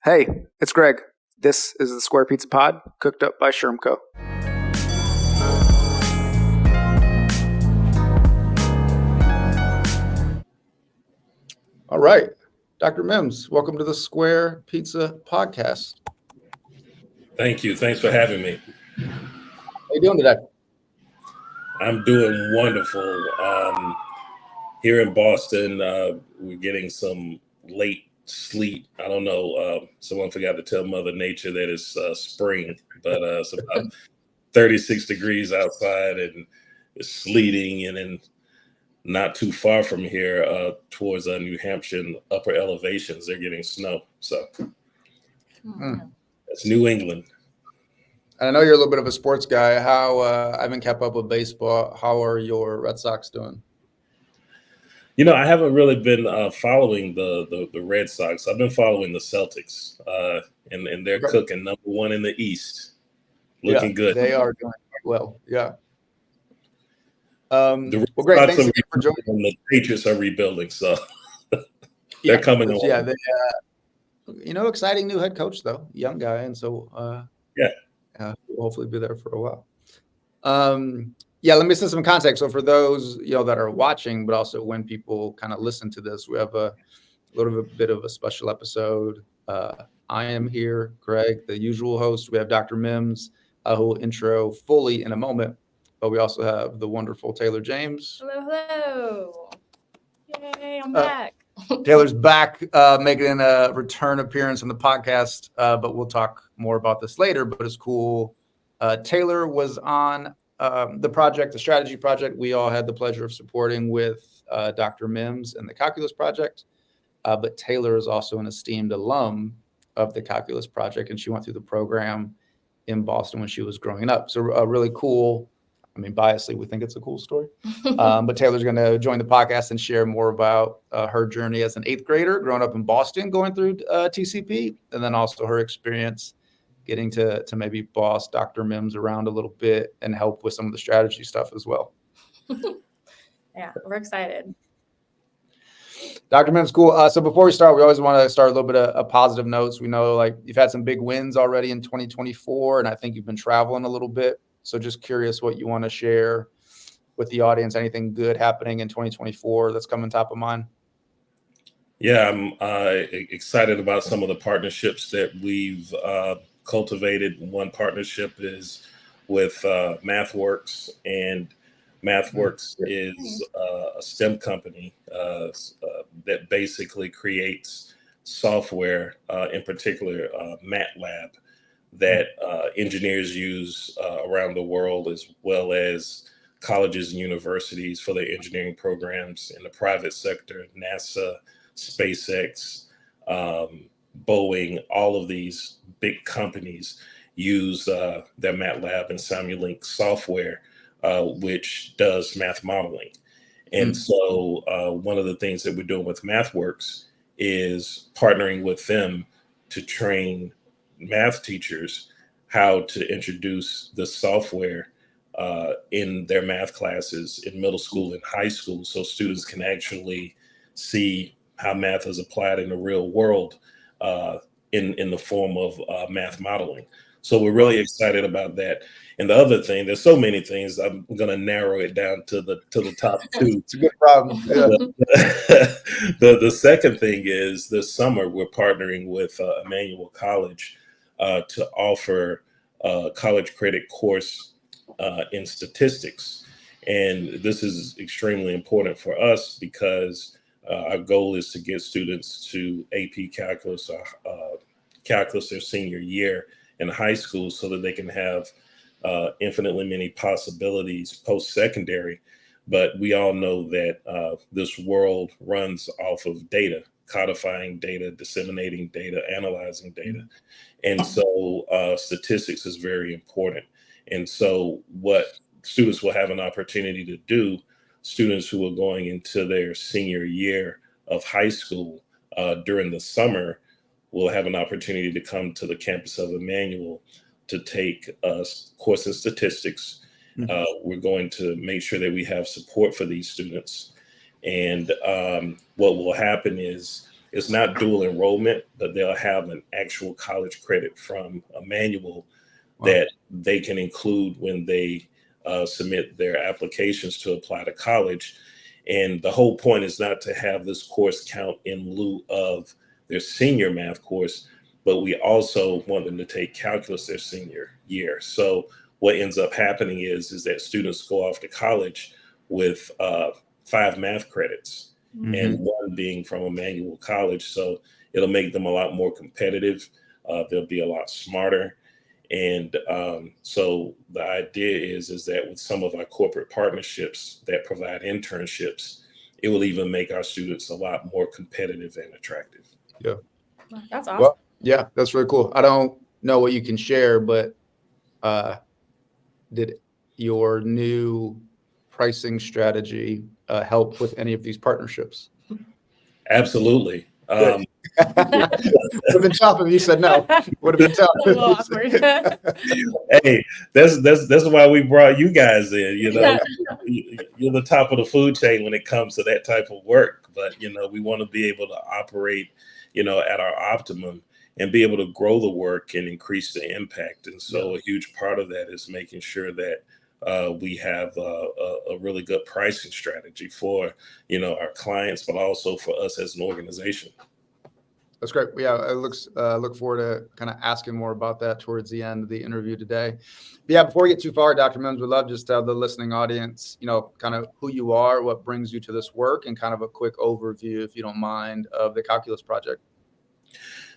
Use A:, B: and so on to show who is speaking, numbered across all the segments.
A: Hey, it's Greg. This is the Square Pizza Pod, cooked up by SchermCo.
B: All right. Dr. Mims, welcome to the Square Pizza Podcast.
C: Thank you. Thanks for having me.
B: How you doing today?
C: I'm doing wonderful. Here in Boston, we're getting some late sleet. I don't know. Someone forgot to tell Mother Nature that it's spring, but it's about 36 degrees outside and it's sleeting. And then not too far from here towards New Hampshire and upper elevations, they're getting snow. So that's New England.
B: I know you're a little bit of a sports guy. I haven't kept up with baseball. How are your Red Sox doing?
C: You know, I haven't really been following the Red Sox. I've been following the Celtics, and they're cooking number one in the East, looking good.
B: They are doing well. Yeah.
C: The
B: well, great.
C: Red Sox
B: Thanks for joining.
C: And the Patriots are rebuilding, so they're coming along.
B: Yeah, they, exciting new head coach though, young guy, and so we'll hopefully be there for a while. Let me set some context. So for those that are watching, but also when people kind of listen to this, we have a little bit of a special episode. I am here, Greg, the usual host. We have Dr. Mims, who will intro fully in a moment, but we also have the wonderful Taylor James.
D: Hello. Yay, I'm back.
B: Taylor's back, making a return appearance on the podcast, but we'll talk more about this later. But it's cool. Taylor was on the strategy project we all had the pleasure of supporting with Dr. Mims and the Calculus Project. But Taylor is also an esteemed alum of the Calculus Project, and she went through the program in Boston when she was growing up. So really cool. I mean, biasly, we think it's a cool story. But Taylor's going to join the podcast and share more about her journey as an 8th grader growing up in Boston, going through TCP, and then also her experience getting to maybe boss Dr. Mims around a little bit and help with some of the strategy stuff as well.
D: Yeah, we're excited.
B: Dr. Mims, cool. So before we start, we always want to start a little bit of positive notes. We know you've had some big wins already in 2024, and I think you've been traveling a little bit. So just curious what you want to share with the audience, anything good happening in 2024 that's coming top of mind?
C: Yeah, I'm excited about some of the partnerships that we've cultivated. One partnership is with MathWorks, and MathWorks is a STEM company that basically creates software, in particular MATLAB, that engineers use around the world, as well as colleges and universities for their engineering programs in the private sector, NASA, SpaceX, Boeing. All of these big companies use their MATLAB and Simulink software, which does math modeling. And so one of the things that we're doing with MathWorks is partnering with them to train math teachers how to introduce the software in their math classes in middle school and high school, so students can actually see how math is applied in the real world in the form of math modeling. So we're really excited about that. And the other thing, there's so many things, I'm going to narrow it down to the top two.
B: It's a good problem. Yeah.
C: The second thing is this summer we're partnering with Emmanuel College to offer a college credit course in statistics. And this is extremely important for us because our goal is to get students to AP Calculus or Calculus their senior year in high school so that they can have infinitely many possibilities post-secondary. But we all know that this world runs off of data, codifying data, disseminating data, analyzing data. And so statistics is very important. And so what students will have an opportunity to do, students who are going into their senior year of high school during the summer will have an opportunity to come to the campus of Emmanuel to take a course in statistics. We're going to make sure that we have support for these students. And what will happen is it's not dual enrollment, but they'll have an actual college credit from a manual that they can include when they submit their applications to apply to college. And the whole point is not to have this course count in lieu of their senior math course, but we also want them to take calculus their senior year. So what ends up happening is that students go off to college with 5 math credits, and one being from a manual college. So it'll make them a lot more competitive. They'll be a lot smarter. And so the idea is that with some of our corporate partnerships that provide internships, it will even make our students a lot more competitive and attractive.
B: Yeah.
D: Wow, that's awesome.
B: Well, yeah, that's really cool. I don't know what you can share, but did your new pricing strategy help with any of these partnerships?
C: Absolutely.
B: Would have been tough if you said no. Would have been tough.
D: A little awkward.
C: Hey, that's why we brought you guys in. You know,
D: Yeah.
C: you're the top of the food chain when it comes to that type of work. But you know, we want to be able to operate, you know, at our optimum and be able to grow the work and increase the impact. And so, a huge part of that is making sure that we have a really good pricing strategy for, you know, our clients, but also for us as an organization.
B: That's great. Yeah, it look forward to kind of asking more about that towards the end of the interview today. But yeah, before we get too far, Dr. Mims, we'd love just to have the listening audience, you know, kind of who you are, what brings you to this work, and kind of a quick overview, if you don't mind, of the calculus project.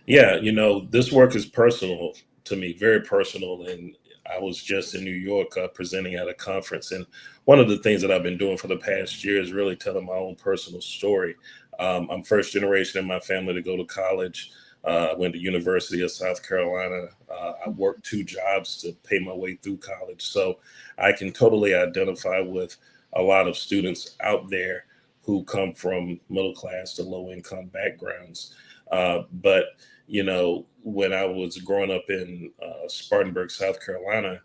C: Yeah, you know, this work is personal to me, very personal. And I was just in New York presenting at a conference. And one of the things that I've been doing for the past year is really telling my own personal story. I'm first generation in my family to go to college. I went to University of South Carolina. I worked 2 jobs to pay my way through college. So I can totally identify with a lot of students out there who come from middle class to low income backgrounds. But you know, when I was growing up in Spartanburg, South Carolina,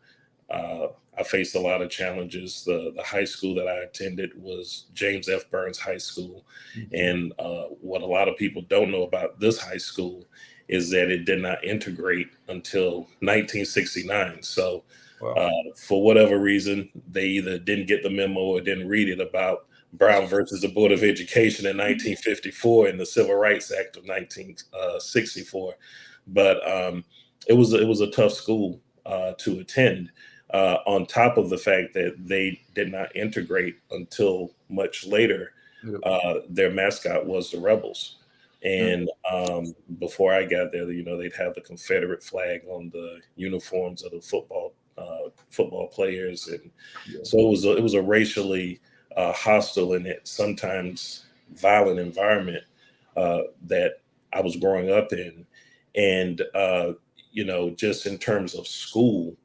C: I faced a lot of challenges. The high school that I attended was James F. Burns High School. And what a lot of people don't know about this high school is that it did not integrate until 1969. So for whatever reason, they either didn't get the memo or didn't read it about Brown versus the Board of Education in 1954 and the Civil Rights Act of 1964. But it was a tough school to attend, on top of the fact that they did not integrate until much later. Their mascot was the Rebels. And before I got there, you know, they'd have the Confederate flag on the uniforms of the football players. And so it was a racially hostile and sometimes violent environment that I was growing up in. And, you know, just in terms of school,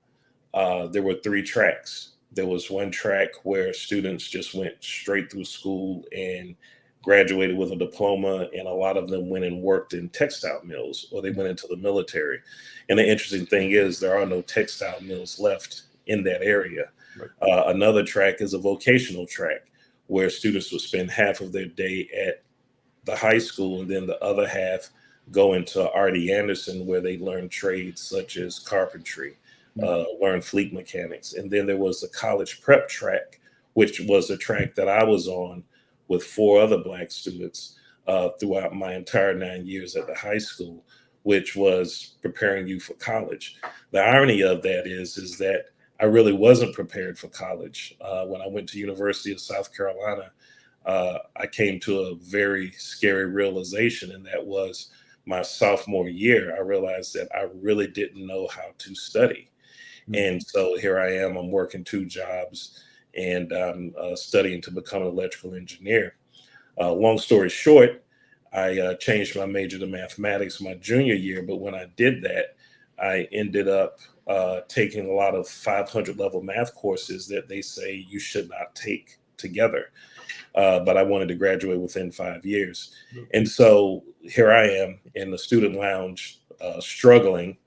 C: there were 3 tracks. There was one track where students just went straight through school and graduated with a diploma, and a lot of them went and worked in textile mills, or they went into the military. And the interesting thing is there are no textile mills left in that area. Another track is a vocational track where students would spend half of their day at the high school and then the other half go into R.D. Anderson, where they learn trades such as carpentry, learn fleet mechanics. And then there was the college prep track, which was a track that I was on with 4 other Black students throughout my entire 9 years at the high school, which was preparing you for college. The irony of that is that I really wasn't prepared for college. When I went to University of South Carolina, I came to a very scary realization, and that was my sophomore year. I realized that I really didn't know how to study. And so here I am, I'm working 2 jobs, and I'm studying to become an electrical engineer. Long story short, I changed my major to mathematics my junior year, but when I did that, I ended up taking a lot of 500 level math courses that they say you should not take together. But I wanted to graduate within 5 years. And so here I am in the student lounge, struggling,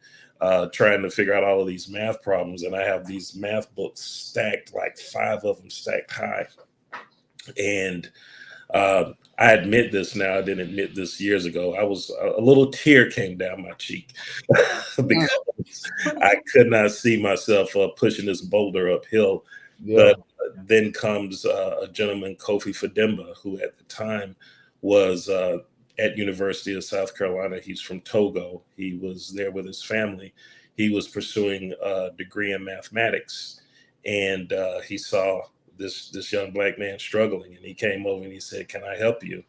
C: trying to figure out all of these math problems. And I have these math books stacked, like 5 of them stacked high. And I admit this now. I didn't admit this years ago. I was a little tear came down my cheek because I could not see myself pushing this boulder uphill.
B: Yeah.
C: But then comes a gentleman, Kofi Fademba, who at the time was at University of South Carolina. He's from Togo. He was there with his family. He was pursuing a degree in mathematics, and he saw this young black man struggling, and he came over and he said, "Can I help you?"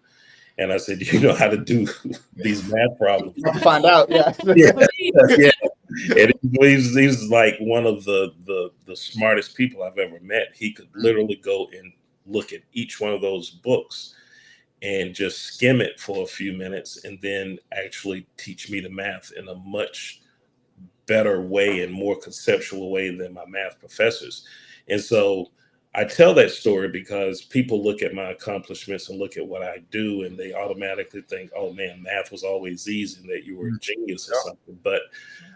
C: And I said, "Do you know how to do these math problems?"
B: Find out. Yeah.
C: Yeah. And he's like one of the smartest people I've ever met. He could literally go and look at each one of those books and just skim it for a few minutes and then actually teach me the math in a much better way and more conceptual way than my math professors. And so I tell that story because people look at my accomplishments and look at what I do, and they automatically think, "Oh man, math was always easy and that you were a genius or something." But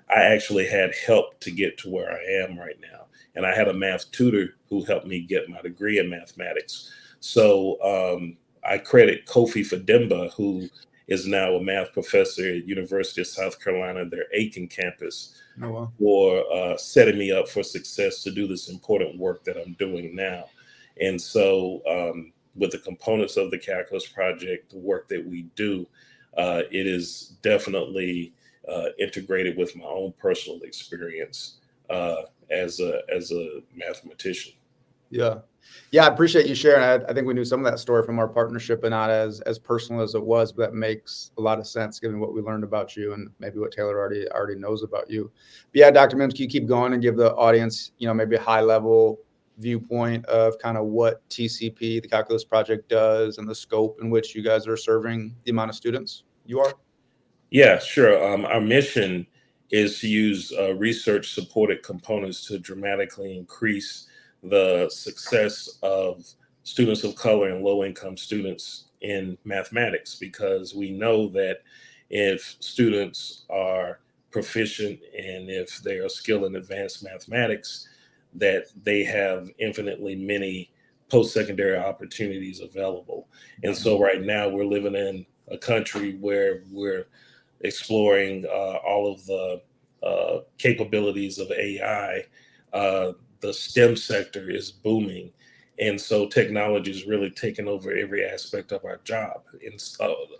C: I actually had help to get to where I am right now. And I had a math tutor who helped me get my degree in mathematics. So I credit Kofi Fademba, who is now a math professor at University of South Carolina, their Aiken campus, for setting me up for success to do this important work that I'm doing now. And so with the components of the Calculus Project, the work that we do, it is definitely integrated with my own personal experience as a mathematician.
B: Yeah, I appreciate you sharing. I think we knew some of that story from our partnership, and not as personal as it was, but that makes a lot of sense given what we learned about you and maybe what Taylor already knows about you. But yeah, Dr. Mims, can you keep going and give the audience, maybe a high level viewpoint of kind of what TCP, the Calculus Project, does and the scope in which you guys are serving the amount of students you are?
C: Yeah, sure. Our mission is to use research supported components to dramatically increase the success of students of color and low income students in mathematics, because we know that if students are proficient and if they are skilled in advanced mathematics, that they have infinitely many post-secondary opportunities available. And so right now we're living in a country where we're exploring all of the capabilities of AI. The STEM sector is booming. And so technology is really taking over every aspect of our job,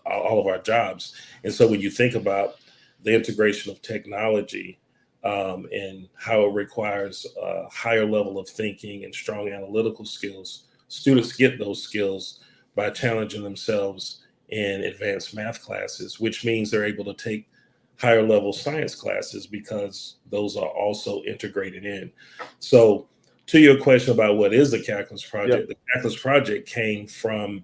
C: all of our jobs. And so when you think about the integration of technology and how it requires a higher level of thinking and strong analytical skills, students get those skills by challenging themselves in advanced math classes, which means they're able to take higher level science classes because those are also integrated in. So to your question about what is the Calculus Project, The Calculus Project came from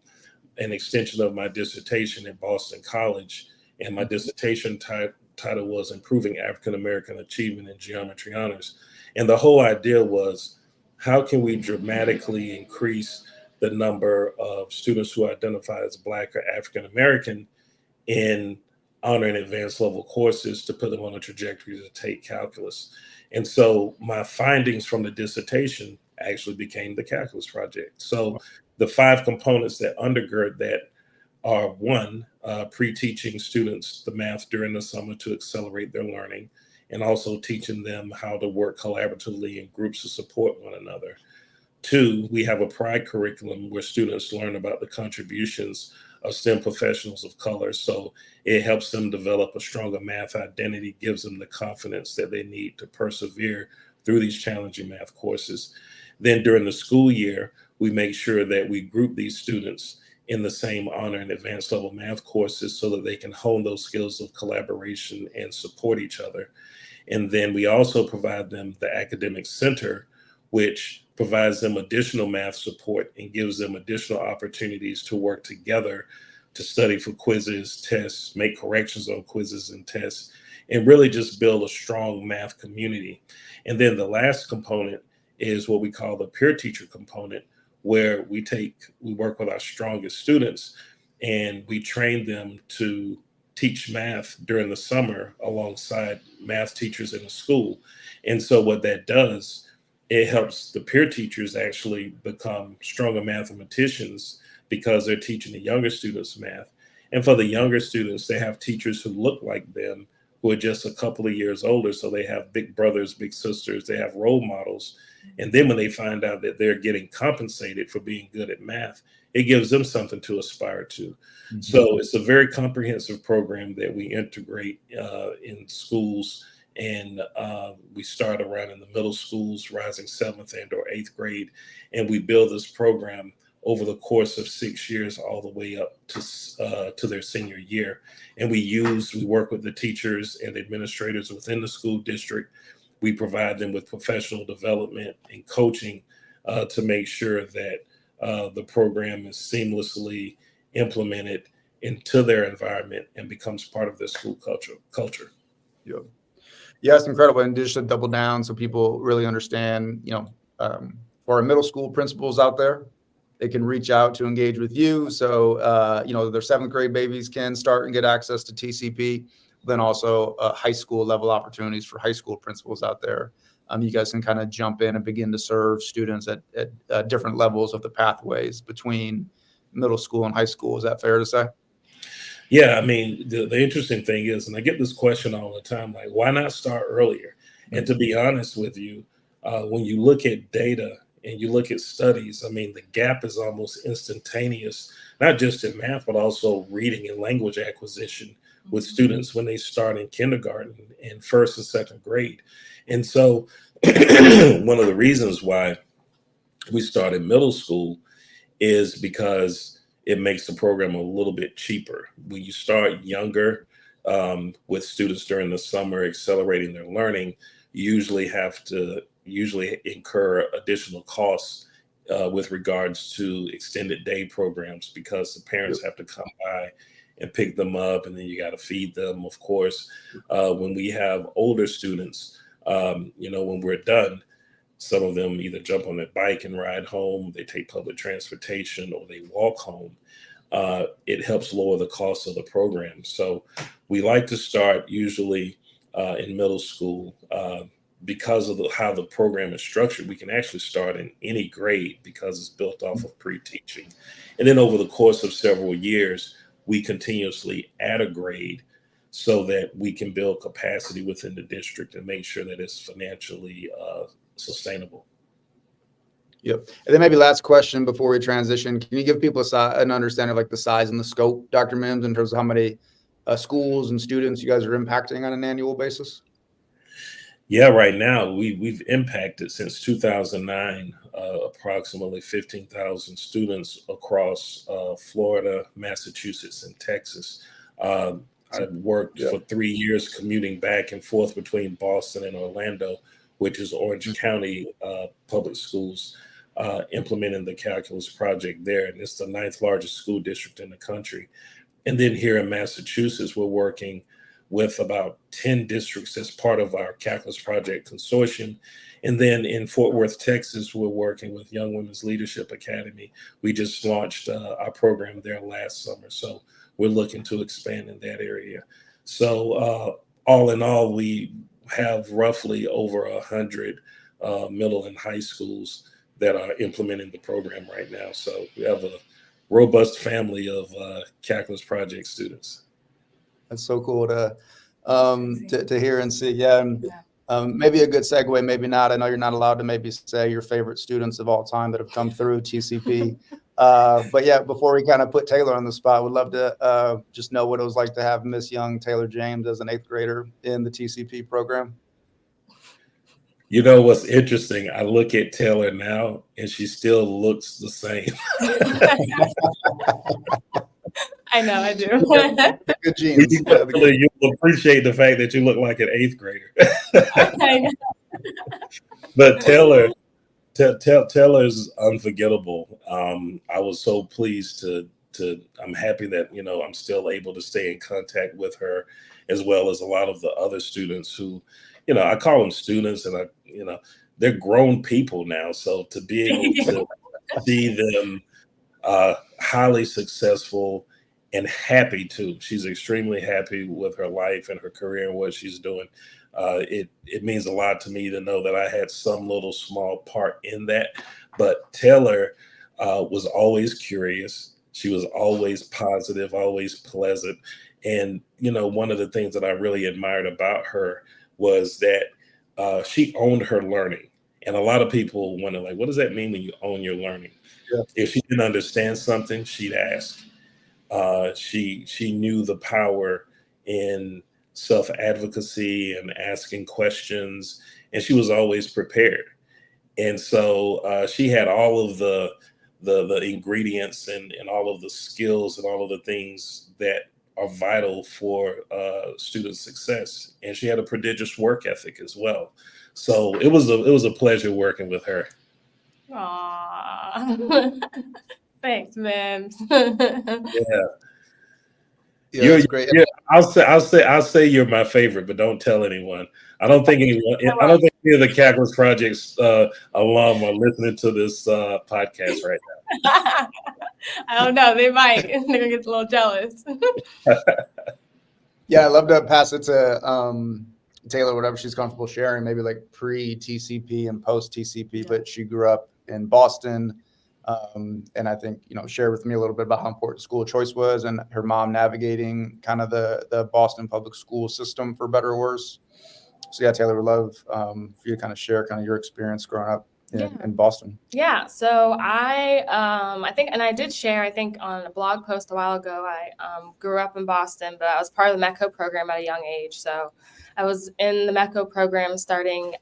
C: an extension of my dissertation at Boston College. And my dissertation title was Improving African American Achievement in Geometry Honors. And the whole idea was, how can we dramatically increase the number of students who identify as Black or African American in honor and advanced level courses to put them on a trajectory to take calculus. And so my findings from the dissertation actually became the Calculus Project. So the 5 components that undergird that are: 1, pre-teaching students the math during the summer to accelerate their learning, and also teaching them how to work collaboratively in groups to support one another. 2, we have a pride curriculum where students learn about the contributions of STEM professionals of color. So it helps them develop a stronger math identity, gives them the confidence that they need to persevere through these challenging math courses. Then during the school year, we make sure that we group these students in the same honor and advanced level math courses so that they can hone those skills of collaboration and support each other. And then we also provide them the academic center, which provides them additional math support and gives them additional opportunities to work together to study for quizzes, tests, make corrections on quizzes and tests, and really just build a strong math community. And then the last component is what we call the peer teacher component, where we work with our strongest students and we train them to teach math during the summer alongside math teachers in the school. And so what that does, it helps the peer teachers actually become stronger mathematicians because they're teaching the younger students math. And for the younger students, they have teachers who look like them, who are just a couple of years older. So they have big brothers, big sisters, they have role models. And then when they find out that they're getting compensated for being good at math, it gives them something to aspire to. Mm-hmm. So it's a very comprehensive program that we integrate in schools. And we start around in the middle schools, rising 7th and or 8th grade. And we build this program over the course of 6 years, all the way up to their senior year. And we work with the teachers and administrators within the school district. We provide them with professional development and coaching to make sure that the program is seamlessly implemented into their environment and becomes part of their school culture.
B: Yep. Yeah, it's incredible. And just to double down so people really understand, for our middle school principals out there, they can reach out to engage with you. So, their 7th grade babies can start and get access to TCP. Then also high school level opportunities for high school principals out there. You guys can kind of jump in and begin to serve students at different levels of the pathways between middle school and high school. Is that fair to say?
C: Yeah, I mean, the interesting thing is, and I get this question all the time, like, why not start earlier? And to be honest with you, when you look at data and you look at studies, I mean, the gap is almost instantaneous, not just in math, but also reading and language acquisition with students when they start in kindergarten and 1st and 2nd grade. And so one of the reasons why we started middle school is because it makes the program a little bit cheaper. When you start younger with students during the summer accelerating their learning, you usually incur additional costs with regards to extended day programs, because the parents have to come by and pick them up, and then you got to feed them, of course. When we have older students, when we're done, some of them either jump on their bike and ride home, they take public transportation, or they walk home. It helps lower the cost of the program. So we like to start usually in middle school. Because of how the program is structured, we can actually start in any grade because it's built off of pre-teaching. And then over the course of several years, we continuously add a grade so that we can build capacity within the district and make sure that it's financially sustainable.
B: Yep. And then maybe last question before we transition, can you give people an understanding of like the size and the scope, Dr. Mims, in terms of how many schools and students you guys are impacting on an annual basis?
C: Yeah, right now we've impacted since 2009 approximately 15,000 students across Florida, Massachusetts, and Texas. I worked for 3 years commuting back and forth between Boston and Orlando, which is Orange County public schools, implementing the calculus project there. And it's the 9th largest school district in the country. And then here in Massachusetts, we're working with about 10 districts as part of our Calculus Project Consortium. And then in Fort Worth, Texas, we're working with Young Women's Leadership Academy. We just launched our program there last summer. So we're looking to expand in that area. So all in all, we have roughly over 100 middle and high schools that are implementing the program right now. So we have a robust family of Calculus Project students.
B: That's so cool to hear and see. Yeah. Maybe a good segue, maybe not. I know you're not allowed to maybe say your favorite students of all time that have come through TCP. But yeah, before we kind of put Taylor on the spot, would love to just know what it was like to have Miss Young Taylor James as an 8th grader in the TCP program.
C: You know what's interesting? I look at Taylor now and she still looks the same.
D: I know, I do.
B: Good genes.
C: You'll appreciate the fact that you look like an 8th grader. But Taylor's unforgettable. I was so pleased I'm happy that, I'm still able to stay in contact with her, as well as a lot of the other students who, I call them students, and they're grown people now. So to be able to see them highly successful and happy too. She's extremely happy with her life and her career and what she's doing. It means a lot to me to know that I had some little small part in that. But Taylor was always curious. She was always positive, always pleasant. And, one of the things that I really admired about her was that she owned her learning. And a lot of people wonder, like, what does that mean when you own your learning?
B: Yeah.
C: If she didn't understand something, she'd ask. She knew the power in self-advocacy and asking questions, and she was always prepared. And so she had all of the ingredients and all of the skills and all of the things that are vital for student success. And she had a prodigious work ethic as well. So it was a pleasure working with her.
D: Aww. Thanks, Mims.
C: Yeah.
B: Yeah, that's great.
C: I'll say you're my favorite, but don't tell anyone. I don't think any of the Calculus Project's alum are listening to this podcast right now.
D: I don't know. They might. They're gonna get a little jealous.
B: Yeah, I'd love to pass it to Taylor, whatever she's comfortable sharing, maybe like pre-TCP and post-TCP, but she grew up in Boston. And I think, share with me a little bit about how important school choice was and her mom navigating kind of the Boston public school system, for better or worse. So yeah, Taylor, would love for you to kind of share kind of your experience growing up in Boston.
D: Yeah. So I think, and I did share, I think on a blog post a while ago, I grew up in Boston, but I was part of the METCO program at a young age. So I was in the METCO program starting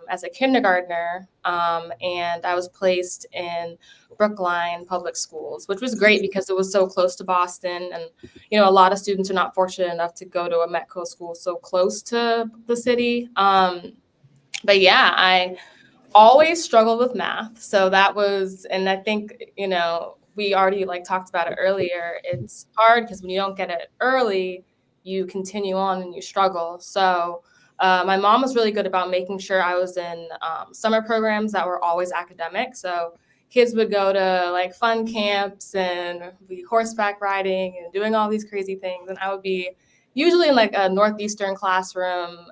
D: as a kindergartner, and I was placed in Brookline public schools, which was great because it was so close to Boston. And, a lot of students are not fortunate enough to go to a METCO school so close to the city. But yeah, I always struggled with math. So that was, and I think, we already talked about it earlier. It's hard because when you don't get it early, you continue on and you struggle. So my mom was really good about making sure I was in summer programs that were always academic. So kids would go to fun camps and be horseback riding and doing all these crazy things. And I would be usually in a Northeastern classroom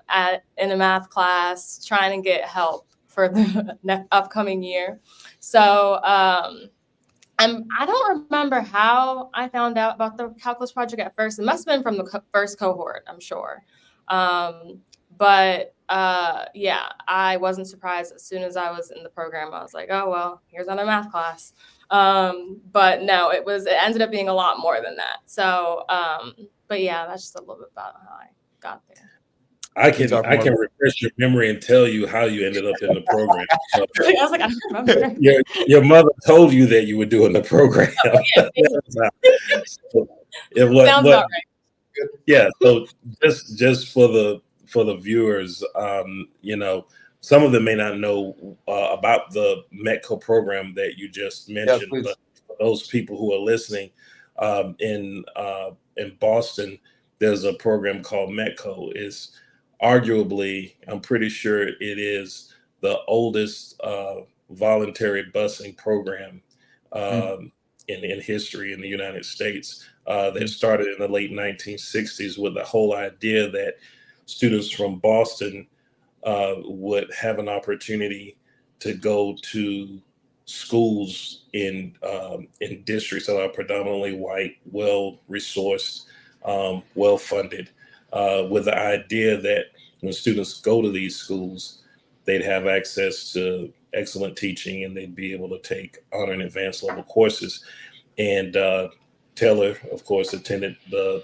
D: in a math class trying to get help for the upcoming year. So I don't remember how I found out about the Calculus Project at first. It must have been from the first cohort, I'm sure. But I wasn't surprised. As soon as I was in the program, I was like, oh, well, here's another math class. But no, it ended up being a lot more than that. So, but yeah, that's just a little bit about how I got there.
C: I can refresh your memory and tell you how you ended up in the program. So,
D: I was like, I don't remember.
C: Your mother told you that you were doing the program.
D: Oh, yeah. Sounds about right.
C: Yeah. So just for the viewers, some of them may not know about the METCO program that you just mentioned, but for those people who are listening, in Boston, there's a program called METCO. It's arguably, I'm pretty sure it is the oldest voluntary busing program in history in the United States. That started in the late 1960s with the whole idea that students from Boston would have an opportunity to go to schools in districts that are predominantly white, well-resourced, well-funded, with the idea that when students go to these schools, they'd have access to excellent teaching and they'd be able to take honor and advanced level courses. And Taylor, of course, attended the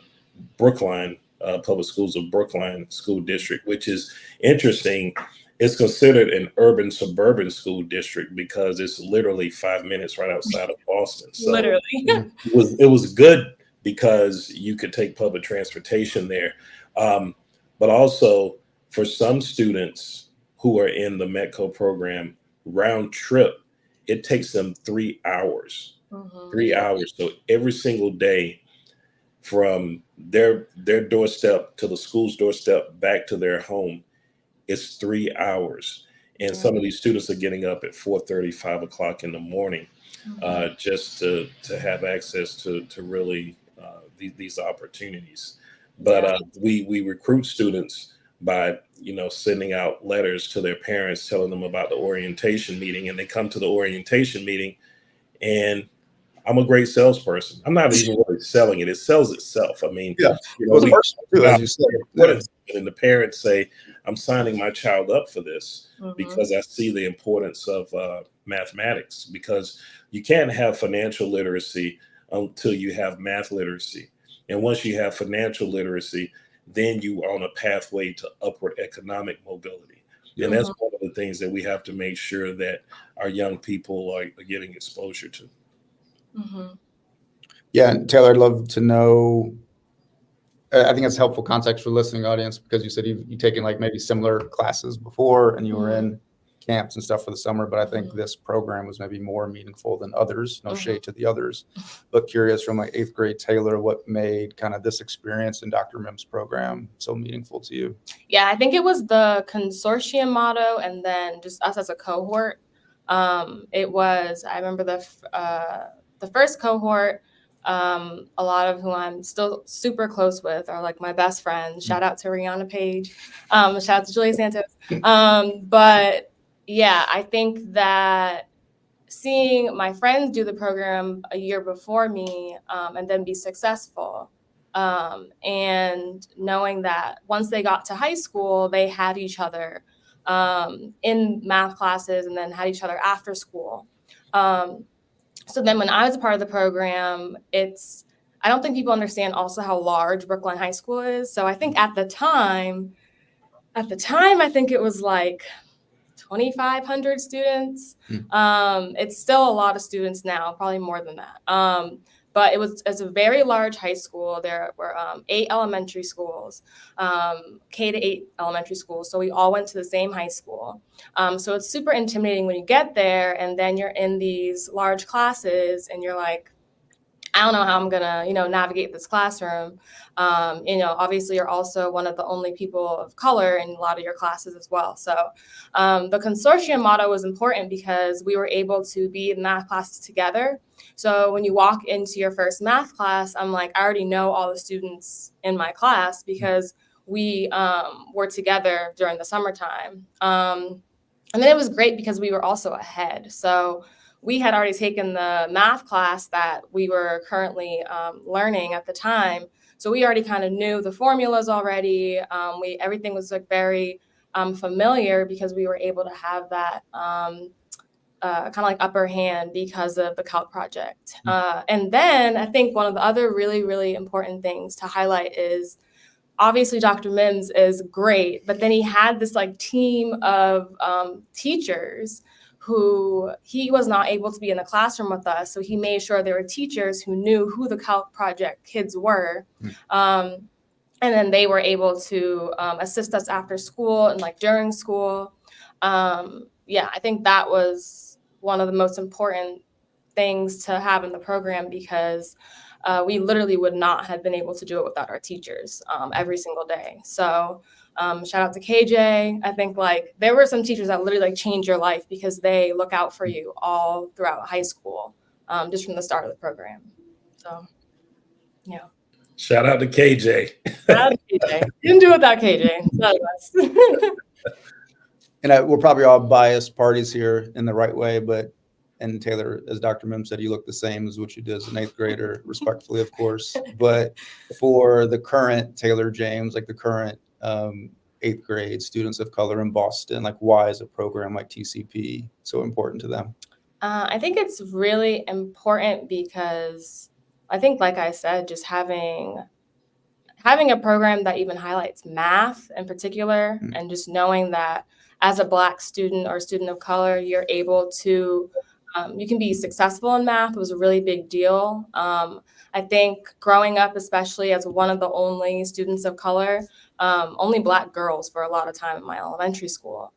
C: Brookline Public Schools of Brookline School District, which is interesting. It's considered an urban suburban school district because it's literally 5 minutes right outside of Boston. So
D: literally.
C: it was good because you could take public transportation there. But also for some students who are in the METCO program, round trip, it takes them 3 hours. 3 hours. So every single day from their doorstep to the school's doorstep back to their home, it's 3 hours. And some of these students are getting up at 4:30, 5 o'clock in the morning, just to have access to really these opportunities. But we recruit students by sending out letters to their parents telling them about the orientation meeting, and they come to the orientation meeting and I'm a great salesperson. I'm not even really selling it. It sells itself. I mean,
E: Yeah.
C: you
E: It
C: know,
E: was personal too, as you said.
C: and the parents say, I'm signing my child up for this because I see the importance of mathematics, because you can't have financial literacy until you have math literacy. And once you have financial literacy, then you are on a pathway to upward economic mobility. And that's one of the things that we have to make sure that our young people are getting exposure to.
E: Yeah, and Taylor, I'd love to know, I think it's helpful context for the listening audience, because you said you've taken like maybe similar classes before and you were in camps and stuff for the summer, but I think this program was maybe more meaningful than others. No shade to the others, but curious from like 8th grade Taylor, what made kind of this experience in Dr. Mims' program so meaningful to you?
D: Yeah, I think it was the consortium motto and then just us as a cohort. It was, I remember the first cohort, a lot of who I'm still super close with are like my best friends. Shout out to Rihanna Page. Shout out to Julia Santos. But yeah, I think that seeing my friends do the program a year before me and then be successful, and knowing that once they got to high school, they had each other in math classes and then had each other after school. So then when I was a part of the program, I don't think people understand also how large Brookline High School is. So I think at the time, I think it was like 2,500 students. It's still a lot of students now, probably more than that. But it's a very large high school. There were 8 elementary schools, K to 8 elementary schools. So we all went to the same high school. So it's super intimidating when you get there and then you're in these large classes and you're like, I don't know how I'm gonna, navigate this classroom. Obviously you're also one of the only people of color in a lot of your classes as well. So the consortium motto was important because we were able to be in math classes together. So when you walk into your first math class, I'm like, I already know all the students in my class because we were together during the summertime. And then it was great because we were also ahead. So we had already taken the math class that we were currently learning at the time. So we already kind of knew the formulas already. Everything was like very familiar because we were able to have that kind of like upper hand because of the calc project. And then I think one of the other really, really important things to highlight is obviously Dr. Mims is great, but then he had this like team of teachers who he was not able to be in the classroom with us. So he made sure there were teachers who knew who the calc project kids were. And then they were able to assist us after school and like during school. I think that was one of the most important things to have in the program because we literally would not have been able to do it without our teachers every single day. So shout out to KJ. I think like there were some teachers that literally like change your life because they look out for you all throughout high school, just from the start of the program. So, yeah.
C: Shout out to KJ.
D: Shout out to KJ. Didn't do it without KJ. None of us.
E: And we're probably all biased parties here in the right way, and Taylor, as Dr. Mims said, you look the same as what you did as an 8th grader, respectfully, of course. But for the current Taylor James, like the current 8th grade students of color in Boston, like why is a program like TCP so important to them?
D: I think it's really important because I think, like I said, just having a program that even highlights math in particular, and just knowing that as a Black student or student of color, you're able to you can be successful in math was a really big deal. I think growing up, especially as one of the only students of color, only Black girls for a lot of time in my elementary school,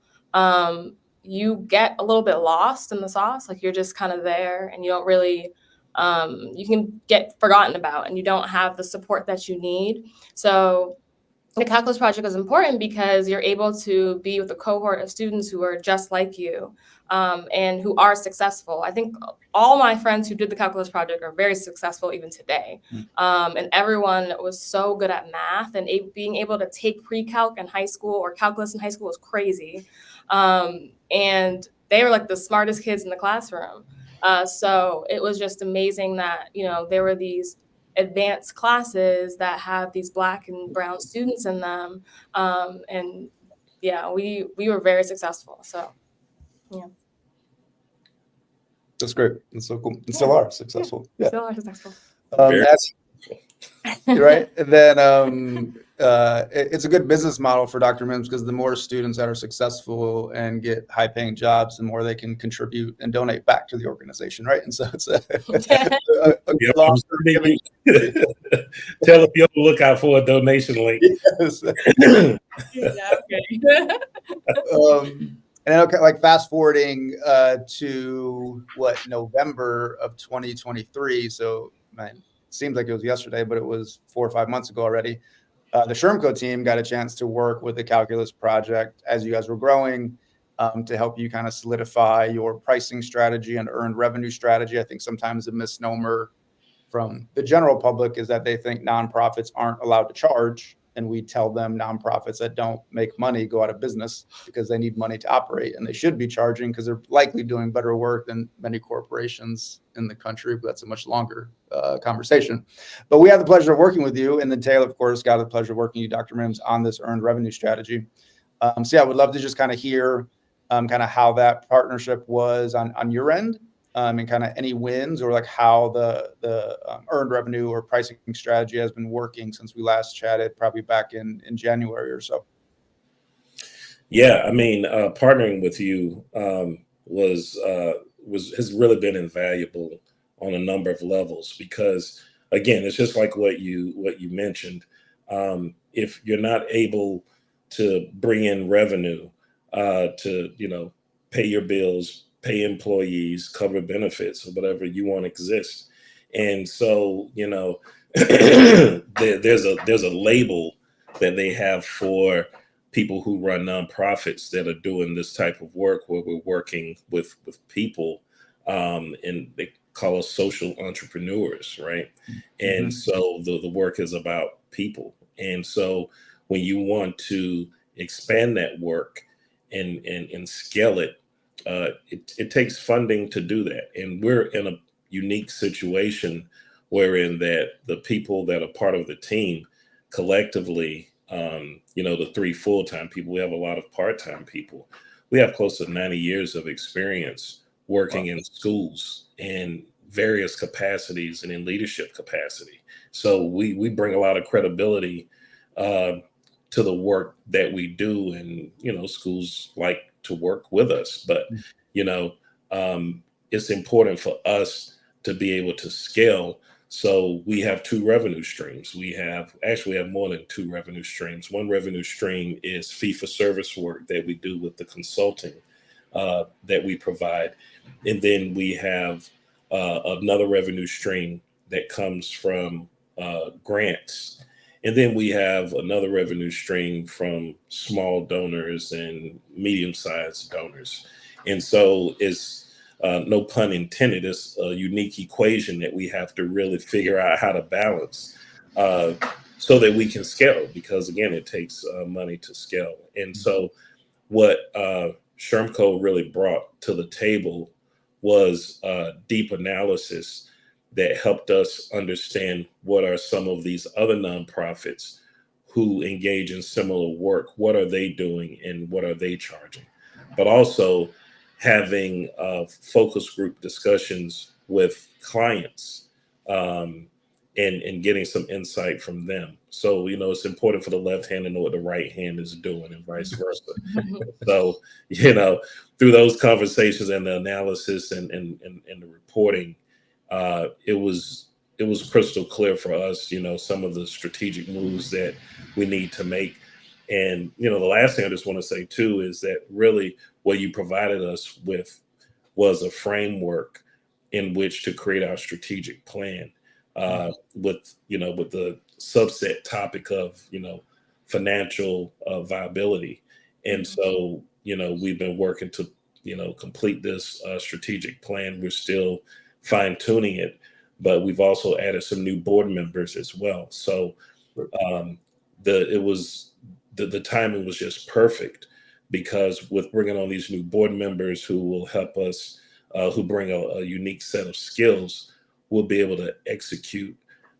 D: you get a little bit lost in the sauce. Like you're just kind of there and you don't really, you can get forgotten about and you don't have the support that you need. So the calculus project is important because you're able to be with a cohort of students who are just like you and who are successful. I think all my friends who did the calculus project are very successful even today. And everyone was so good at math, and being able to take pre-calc in high school or calculus in high school was crazy. And they were like the smartest kids in the classroom. So it was just amazing that, there were these advanced classes that have these Black and brown students in them. And yeah, we were very successful. So, yeah.
E: That's great. That's so cool. And still are successful. Yeah.
D: Still are successful.
C: Very
E: Right. And then it's a good business model for Dr. Mims because the more students that are successful and get high paying jobs, the more they can contribute and donate back to the organization. Right. And so it's a
C: Yep.
E: long-term giving.
C: Tell if you'll look out for a donation link.
E: Yes.
D: Yeah, okay.
E: And okay, like fast forwarding to November of 2023. So man, it seems like it was yesterday, but it was 4 or 5 months ago already. The SchermCo team got a chance to work with the calculus project as you guys were growing to help you kind of solidify your pricing strategy and earned revenue strategy. I think sometimes a misnomer from the general public is that they think nonprofits aren't allowed to charge. And we tell them nonprofits that don't make money go out of business because they need money to operate, and they should be charging because they're likely doing better work than many corporations in the country. But that's a much longer conversation. But we had the pleasure of working with you, and then Taylor, of course, got the pleasure of working with you, Dr. Mims, on this earned revenue strategy. So yeah, I would love to just kind of hear kind of how that partnership was on your end. And kind of any wins or like how the earned revenue or pricing strategy has been working since we last chatted, probably back in January or so.
C: Yeah, I mean, partnering with you has really been invaluable on a number of levels because, again, it's just like what you mentioned. If you're not able to bring in revenue to pay your bills, pay employees, cover benefits, or whatever, you won't exist. And so, there's a label that they have for people who run nonprofits that are doing this type of work where we're working with people, and they call us social entrepreneurs, right? Mm-hmm. And so the work is about people. And so when you want to expand that work and scale it, it takes funding to do that. And we're in a unique situation wherein that the people that are part of the team collectively, the 3 full-time people, we have a lot of part-time people. We have close to 90 years of experience working in schools in various capacities and in leadership capacity. So we bring a lot of credibility to the work that we do, and schools like to work with us, but it's important for us to be able to scale. So we have 2 revenue streams. We have more than 2 revenue streams. One revenue stream is fee for service work that we do with the consulting that we provide, and then we have another revenue stream that comes from grants. And then we have another revenue stream from small donors and medium-sized donors. And so it's, no pun intended, it's a unique equation that we have to really figure out how to balance so that we can scale, because again, it takes money to scale. And so what SchermCo really brought to the table was deep analysis that helped us understand what are some of these other nonprofits who engage in similar work, what are they doing and what are they charging, but also having focus group discussions with clients and getting some insight from them. So, it's important for the left hand to know what the right hand is doing and vice versa. So, through those conversations and the analysis and the reporting, it was crystal clear for us, some of the strategic moves that we need to make. And, the last thing I just want to say too, is that really what you provided us with was a framework in which to create our strategic plan, with the subset topic of, financial viability. And so, we've been working to, complete this strategic plan. We're still fine tuning it, but we've also added some new board members as well. So the timing was just perfect, because with bringing on these new board members who will help us who bring a unique set of skills, we'll be able to execute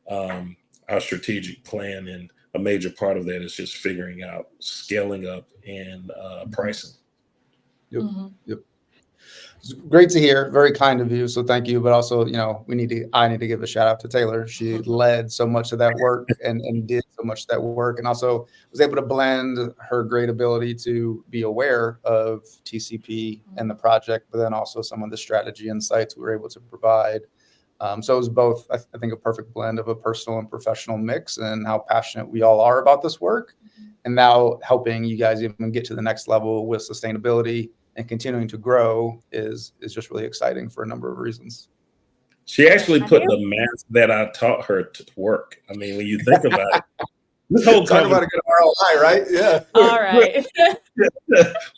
C: our strategic plan. And a major part of that is just figuring out scaling up and pricing.
E: Yep. Yep. It's great to hear. Very kind of you. So thank you. But also, I need to give a shout out to Taylor. She led so much of that work and did so much of that work, and also was able to blend her great ability to be aware of TCP and the project, but then also some of the strategy insights we were able to provide. So it was both, I think, a perfect blend of a personal and professional mix, and how passionate we all are about this work, and now helping you guys even get to the next level with sustainability and continuing to grow is just really exciting for a number of reasons.
C: She actually put the math that I taught her to work. I mean, when you think about it, this whole
E: talk about a good ROI, right? Yeah.
D: All right.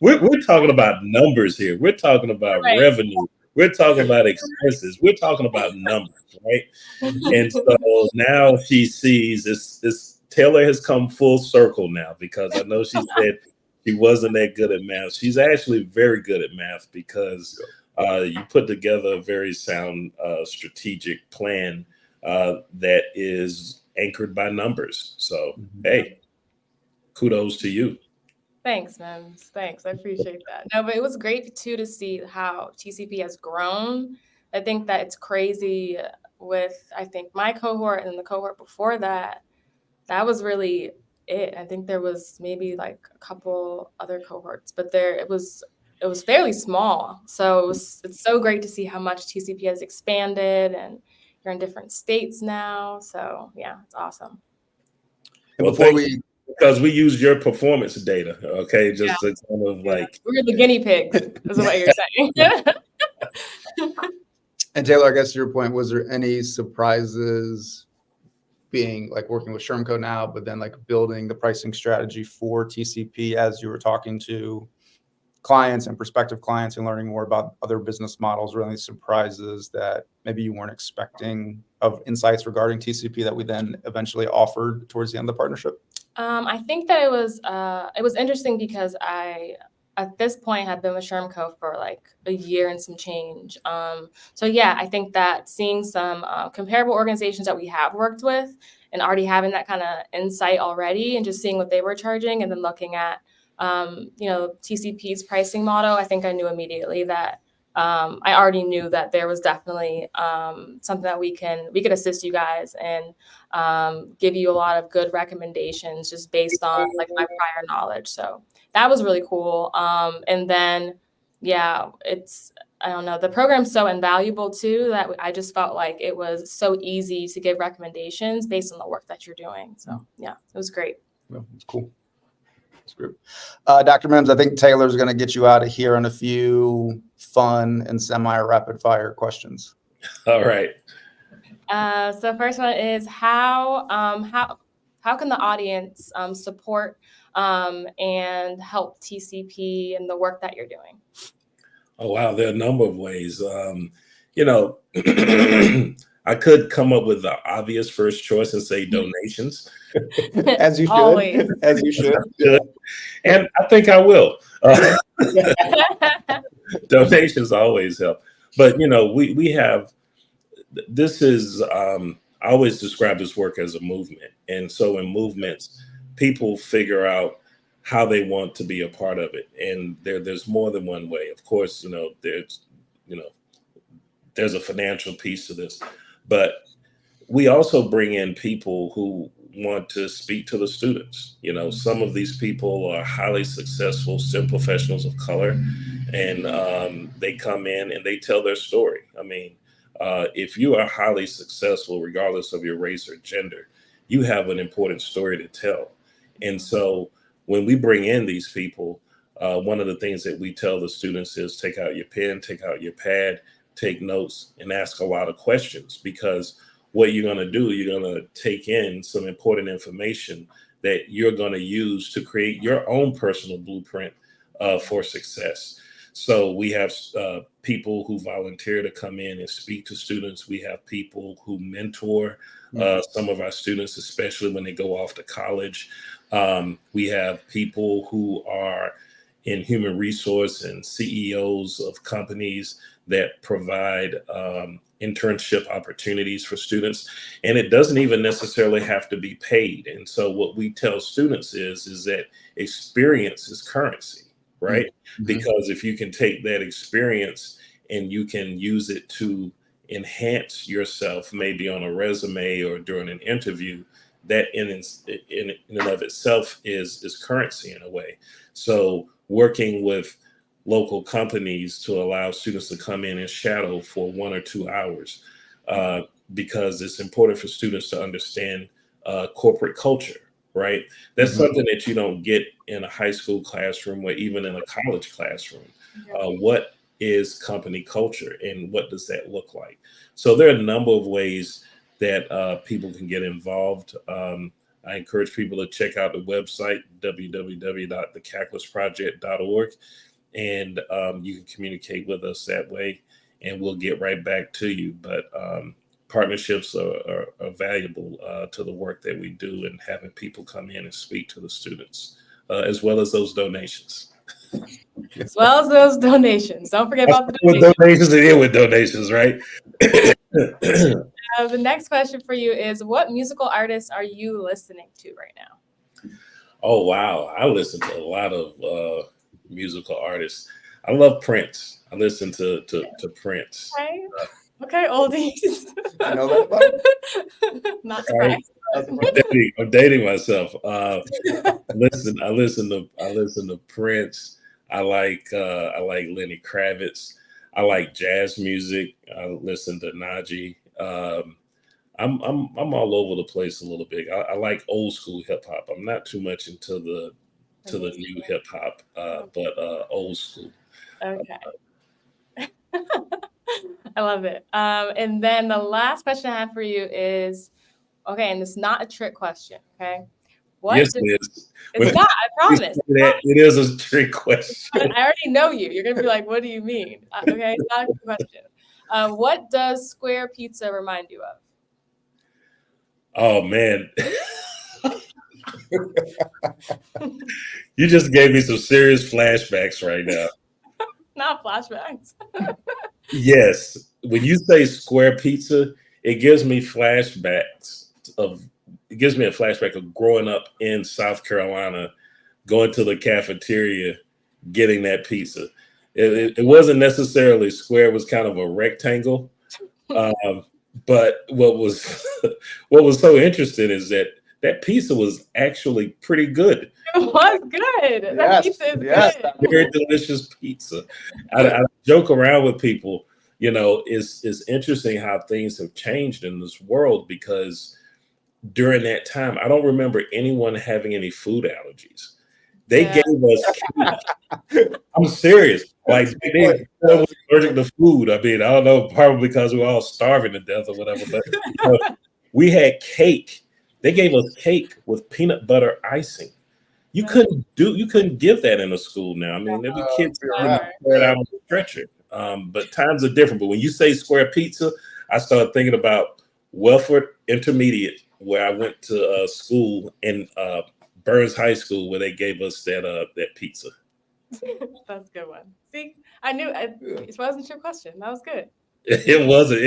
C: We're talking about numbers here. We're talking about revenue. We're talking about expenses. We're talking about numbers, right? And so now she sees this. Taylor has come full circle now, because I know she said she wasn't that good at math. She's actually very good at math, because you put together a very sound strategic plan that is anchored by numbers. So, hey, kudos to you.
D: Thanks, Mims. Thanks. I appreciate that. No, but it was great too to see how TCP has grown. I think that it's crazy with, I think, my cohort and the cohort before that. That was really it. I think there was maybe like a couple other cohorts, but it was fairly small. So it's so great to see how much TCP has expanded, and you're in different states now. So yeah, it's awesome.
E: And
C: well,
E: before
C: because we use your performance data, okay, just to kind of like
D: we're the guinea pigs, is what you're saying.
E: And Taylor, I guess to your point, was there any surprises being like working with SchermCo now, but then like building the pricing strategy for TCP as you were talking to clients and prospective clients and learning more about other business models, or any surprises that maybe you weren't expecting of insights regarding TCP that we then eventually offered towards the end of the partnership?
D: I think that it was interesting because I, at this point, had been with SchermCo for like a year and some change. So yeah, I think that seeing some comparable organizations that we have worked with and already having that kind of insight already, and just seeing what they were charging, and then looking at TCP's pricing model, I think I knew immediately that I already knew that there was definitely something that we could assist you guys and give you a lot of good recommendations just based on like my prior knowledge. So that was really cool. And then, yeah, I don't know, the program's so invaluable too, that I just felt like it was so easy to give recommendations based on the work that you're doing. So yeah, it was great.
E: Well, it's cool. It's great. Dr. Mims, I think Taylor's going to get you out of here on a few fun and semi-rapid fire questions.
C: All right.
D: So first one is how can the audience support and help TCP and the work that you're doing?
C: Oh, wow. There are a number of ways. I could come up with the obvious first choice and say donations.
E: As you should.
D: Always.
E: As you should.
C: And I think I will. Donations always help. But, we have, this is, I always describe this work as a movement. And so in movements, people figure out how they want to be a part of it. And there's more than one way. Of course, there's a financial piece to this, but we also bring in people who want to speak to the students. Some of these people are highly successful STEM professionals of color, and they come in and they tell their story. I mean, if you are highly successful, regardless of your race or gender, you have an important story to tell. And so when we bring in these people, one of the things that we tell the students is take out your pen, take out your pad, take notes, and ask a lot of questions, because what you're going to do, you're going to take in some important information that you're going to use to create your own personal blueprint for success. So we have people who volunteer to come in and speak to students. We have people who mentor some of our students, especially when they go off to college. We have people who are in human resource and CEOs of companies that provide internship opportunities for students. And it doesn't even necessarily have to be paid. And so what we tell students is that experience is currency, right?
E: Mm-hmm.
C: Because if you can take that experience and you can use it to enhance yourself, maybe on a resume or during an interview, that in and of itself is currency in a way. So working with local companies to allow students to come in and shadow for 1 or 2 hours, because it's important for students to understand corporate culture, right? That's something that you don't get in a high school classroom or even in a college classroom. What is company culture and what does that look like? So there are a number of ways that people can get involved. I encourage people to check out the website, www.thecalculusproject.org, and you can communicate with us that way, and we'll get right back to you. But partnerships are valuable to the work that we do, and having people come in and speak to the students, as well as those donations.
D: As well as those donations. Don't forget about the
C: with donations and in with donations, right?
D: The next question for you is, what musical artists are you listening to right now?
C: Oh, wow. I listen to a lot of musical artists. I love Prince. I listen to Prince.
D: Okay, oldies.
E: You know that about him?
D: Not surprised.
C: I'm dating myself. I listen to Prince. I like Lenny Kravitz. I like jazz music. I listen to Najee. I'm all over the place a little bit. I like old school hip hop. I'm not too much into the new hip hop, but old school.
D: Okay. I love it. And then the last question I have for you is, okay, and it's not a trick question, okay?
C: Yes, it is.
D: It's not, I promise.
C: It is a trick question.
D: I already know you. You're going to be like, what do you mean? Okay, it's not a good question. What does square pizza remind you of?
C: Oh, man. You just gave me some serious flashbacks right now.
D: Not flashbacks.
C: Yes. When you say square pizza, it gives me a flashback of growing up in South Carolina, going to the cafeteria, getting that pizza. It wasn't necessarily square, it was kind of a rectangle. But what was so interesting is that pizza was actually pretty good.
D: It was good. That pizza is good.
C: Very delicious pizza. I joke around with people, it's interesting how things have changed in this world, because during that time, I don't remember anyone having any food allergies. They gave us cake. I'm serious. Like, they were allergic to food. I mean, I don't know, probably because we were all starving to death or whatever, but we had cake. They gave us cake with peanut butter icing. You couldn't give that in a school now. I mean, there'd be kids out on the stretcher. But times are different. But when you say square pizza, I started thinking about Welford Intermediate, where I went to school in Burns High School, where they gave us that pizza.
D: That's a good one. See, I knew it wasn't your question. That was good.
C: It wasn't.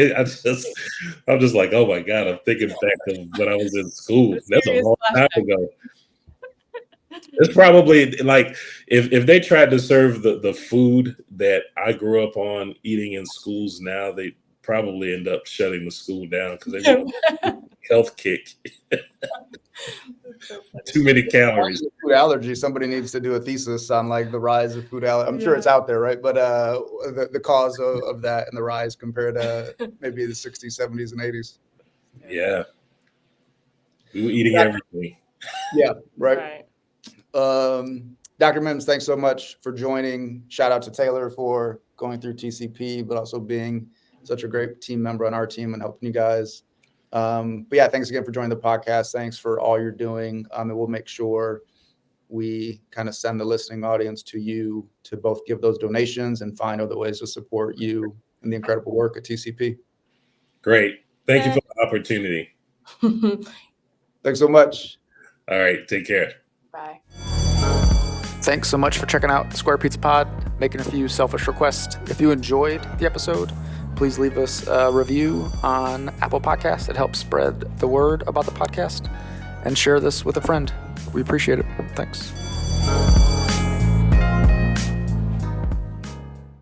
C: I'm just like, oh my God, I'm thinking back to when I was in school. That's a long time ago. It's probably like if they tried to serve the food that I grew up on eating in schools now, they probably end up shutting the school down because they get a health kick. Too many calories.
E: Food allergy. Somebody needs to do a thesis on like the rise of food allergy. I'm sure it's out there, right? But the cause of that and the rise compared to maybe the 60s, 70s, and 80s.
C: Yeah. We were eating everything.
E: Yeah, right. Dr. Mims, thanks so much for joining. Shout out to Taylor for going through TCP, but also being such a great team member on our team and helping you guys. But yeah, thanks again for joining the podcast. Thanks for all you're doing. And we'll make sure we kind of send the listening audience to you to both give those donations and find other ways to support you and the incredible work at TCP.
C: Great. Thank you for the opportunity.
E: Thanks so much.
C: All right. Take care.
D: Bye.
A: Thanks so much for checking out the Square Pizza Pod, making a few selfish requests. If you enjoyed the episode, please leave us a review on Apple Podcasts. It helps spread the word about the podcast. And share this with a friend. We appreciate it. Thanks.